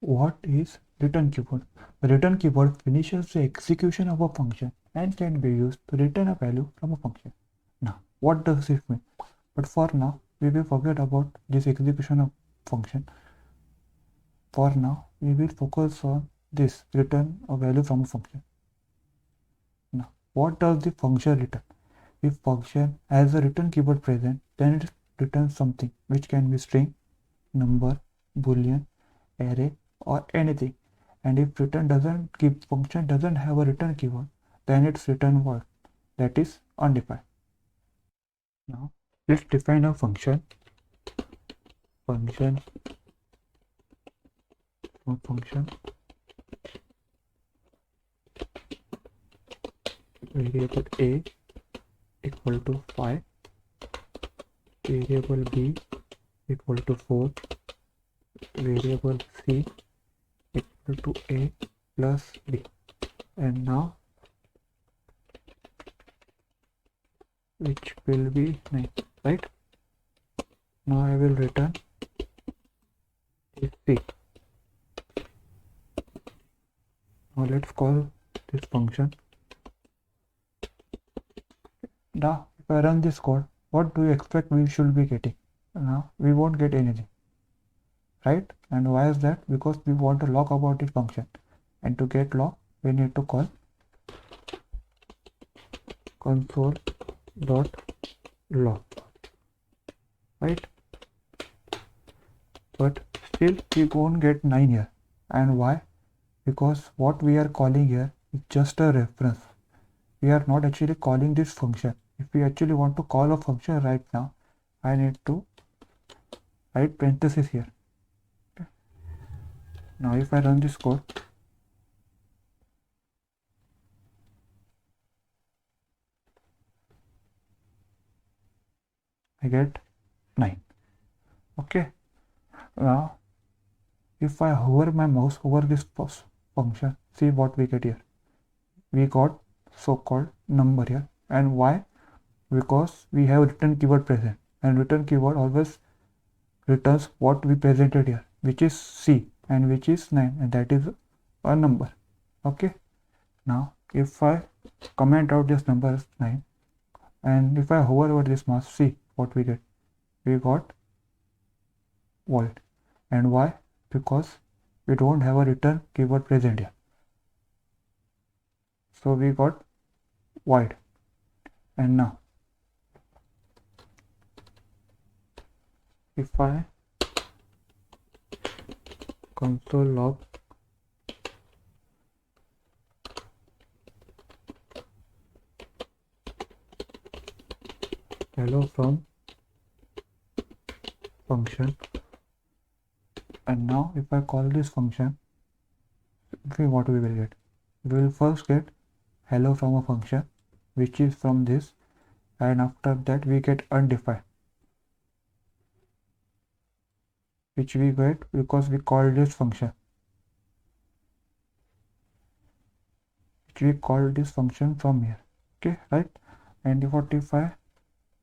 What is return keyword? The return keyword finishes the execution of a function and can be used to return a value from a function. Now, what does this mean? But for now, we will forget about this execution of function. For now, we will focus on this return a value from a function. Now, what does the function return? If function has a return keyword present, then it returns something which can be string, number, boolean, array, or anything. And if function doesn't have a return keyword, then it's return void, that is undefined. Now let's define a function. Function variable a equal to 5, variable b equal to 4, variable c equal to a plus b, and now which will be 9, right? Now I will return this c. Now let's call this function. Now if I run this code, what do you expect we should be getting? Now we won't get anything, right? And why is that? Because we want to log about this function, and to get log we need to call console.log, right? But still we won't get 9 here. And why? Because what we are calling here is just a reference. We are not actually calling this function. If we actually want to call a function right now, I need to write parenthesis here. Okay. Now if I run this code, I get 9. Okay. Now if I hover my mouse over this function, see what we get here. We got so-called number here. And why? Because we have return keyword present, and return keyword always returns what we presented here, which is c, and which is 9, and that is a number. Okay. Now if I comment out this number as 9, and if I hover over this mouse, see what we get. We got void. And why? Because we don't have a return keyword present here, so we got void. And now if I console log hello from function, and now if I call this function, what we will get? We will first get hello from a function, which is from this, and after that we get undefined, which we get because we called this function, from here. Okay, right? And if I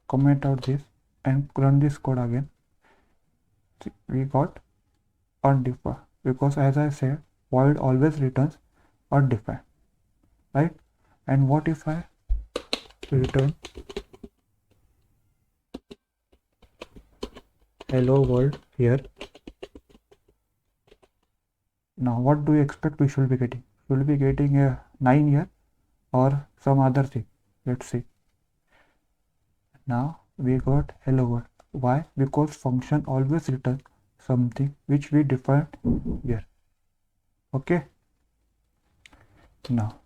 comment out this and run this code again, we got undefined, because as I said, void always returns undefined, right? And what if I return hello world here? Now what do you expect we should be getting? Should be getting a 9 here or some other thing? Let's see. Now we got hello world. Why? Because function always returns something which we defined here. Okay. Now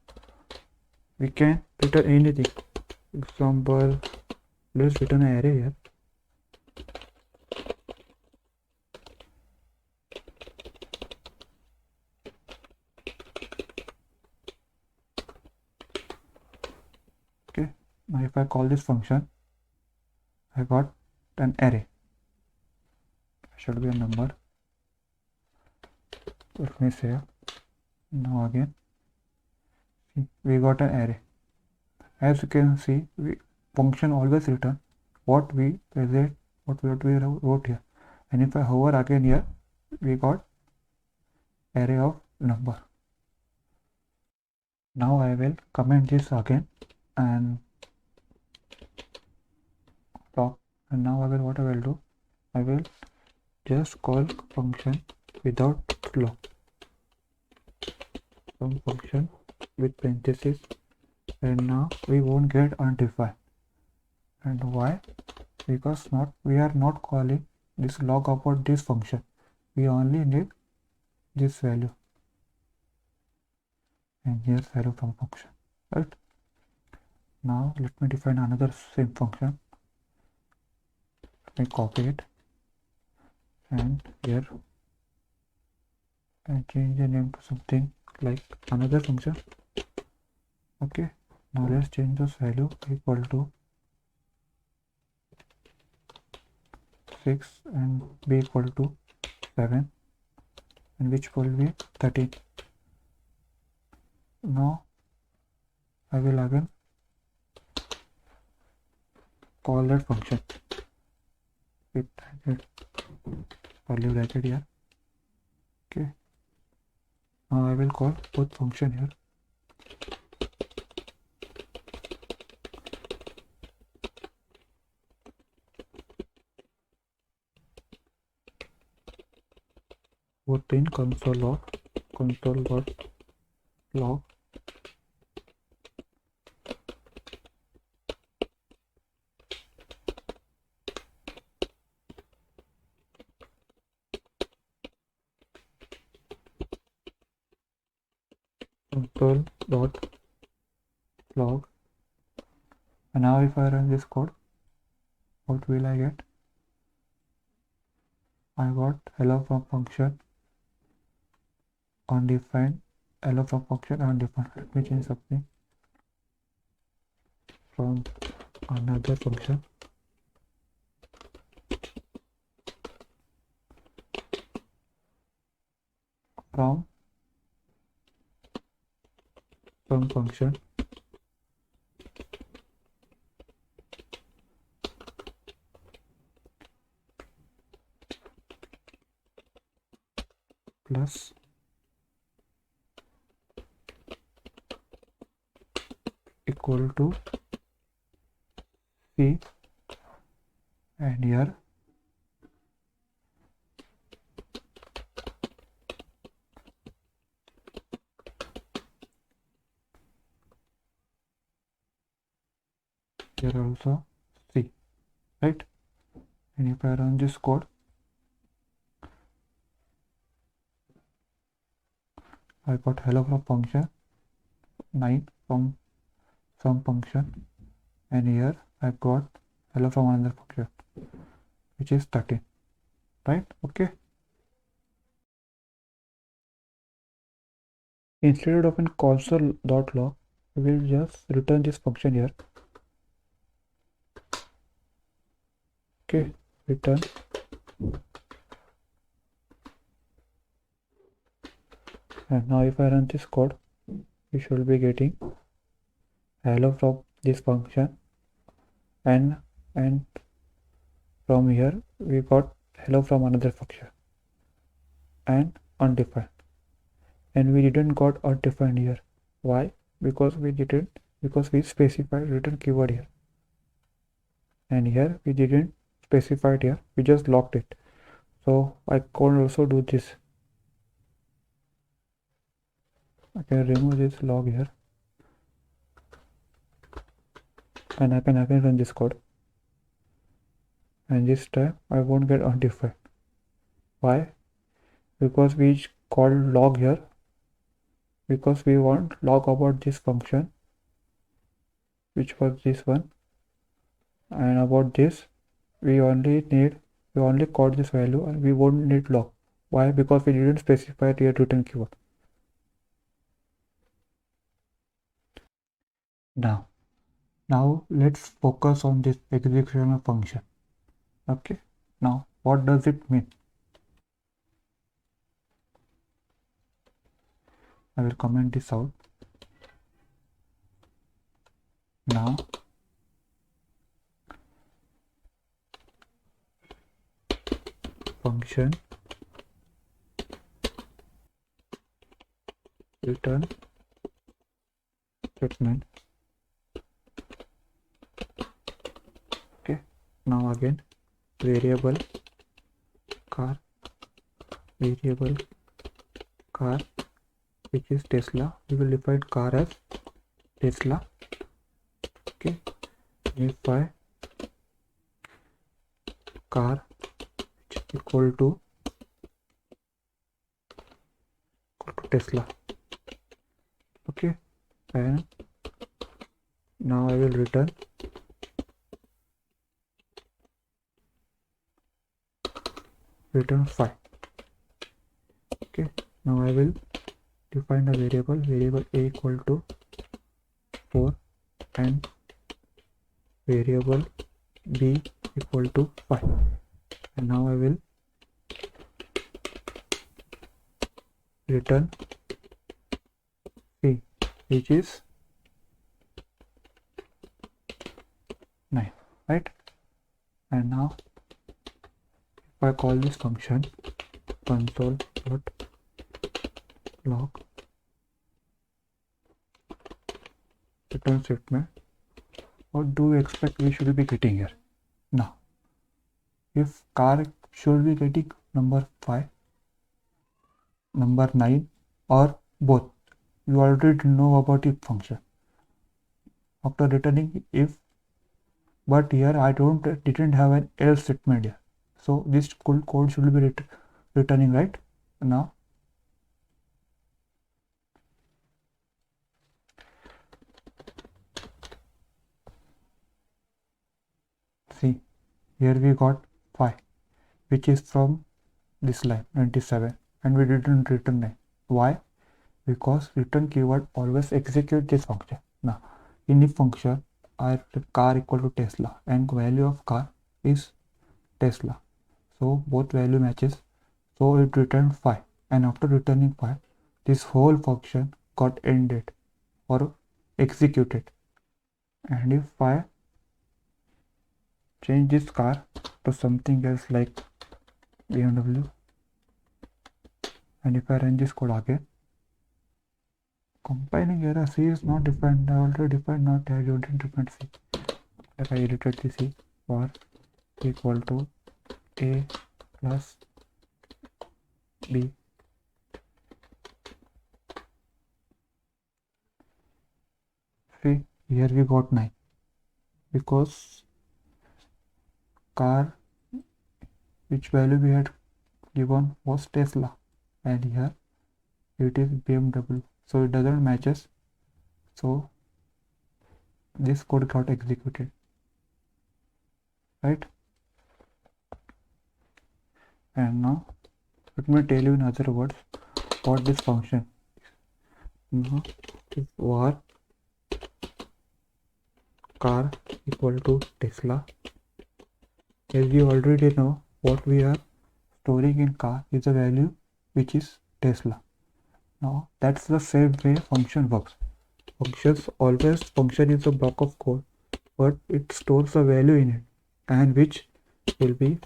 we can return anything. Example, let's return an array here. Okay. Now if I call this function, I got an array. Should be a number. Let me save. Now again, see, we got an array. As you can see, function always return what we present, what we wrote here. And if I hover again here, we got array of number. Now I will comment this again and stop. And now what I will do, I will just call function without log, some function with parentheses, and now we won't get undefined. And why? Because we are not calling this log about this function. We only need this value, and here's value from function, right? Now let me define another same function. Let me copy it and here and change the name to something like another function. Okay, now let's change this value equal to 6 and b equal to 7, and which will be 13. Now I will again call that function with curly bracket here. Okay, now I will call both function here. Put in console.log console.log, and now if I run this code, what will I get? I got hello from function undefined, hello from function undefined. Let me change something from another function. From some function plus equal to c, and here also c, right? And if I run this code, I got hello from function 9 from some function, and here I got hello from another function which is 13, right? Okay, instead of in console.log, we will just return this function here. Okay, return, and now if I run this code, we should be getting hello from this function, and from here we got hello from another function and undefined, and we didn't got undefined here. Why? Because we specified return keyword here, and here we didn't specify it here, we just locked it. So I can also do this. I can remove this log here, and I can again run this code, and this time I won't get undefined. Why? Because we called log here because we want log about this function, which was this one, and about this we only called this value, and we won't need log. Why? Because we didn't specify the return keyword. Now let's focus on this execution function. Okay, now what does it mean? I will comment this out. Now function return statement. Okay, now again variable car which is Tesla. We will define car as Tesla. Okay, if I car which is equal to Tesla. Okay, and now I will return file. Okay, now I will define a variable a equal to 4 and variable b equal to 5, and now I will return c which is 9, right? And now if I call this function console.log, return statement, what do you expect we should be getting here? Now if car should be getting number 5, number 9, or both, you already know about if function after returning if, but here I didn't have an else statement here, so this code should be returning, right? Now see, here we got 5 which is from this line 97, and we didn't return 9. Why? Because return keyword always execute this function. Now in if function car equal to Tesla and value of car is Tesla, so both value matches, so it returned 5, and after returning 5 this whole function got ended or executed. And if I change this car to something else like BMW, and if I run this code again, compiling error, C is not defined. I already defined not I didn't define C. Like I edited the C for equal to A plus B. See, here we got 9 because car which value we had given was Tesla, and here it is BMW, so it doesn't matches, so this code got executed, right? And now let me tell you in other words what this function is. Now if var car equal to Tesla, as you already know, what we are storing in car is a value which is Tesla. Now that's the same way function works. Function is a block of code, but it stores a value in it, and which will be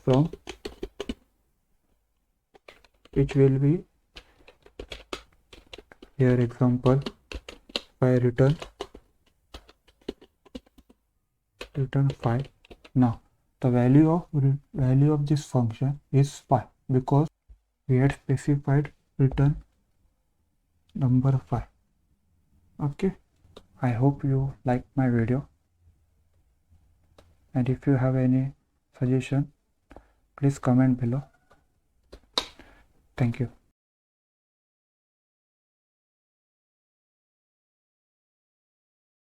here example, if I return 5. Now the value of this function is 5 because we had specified return number 5. Okay, I hope you like my video, and if you have any suggestion, please comment below. Thank you.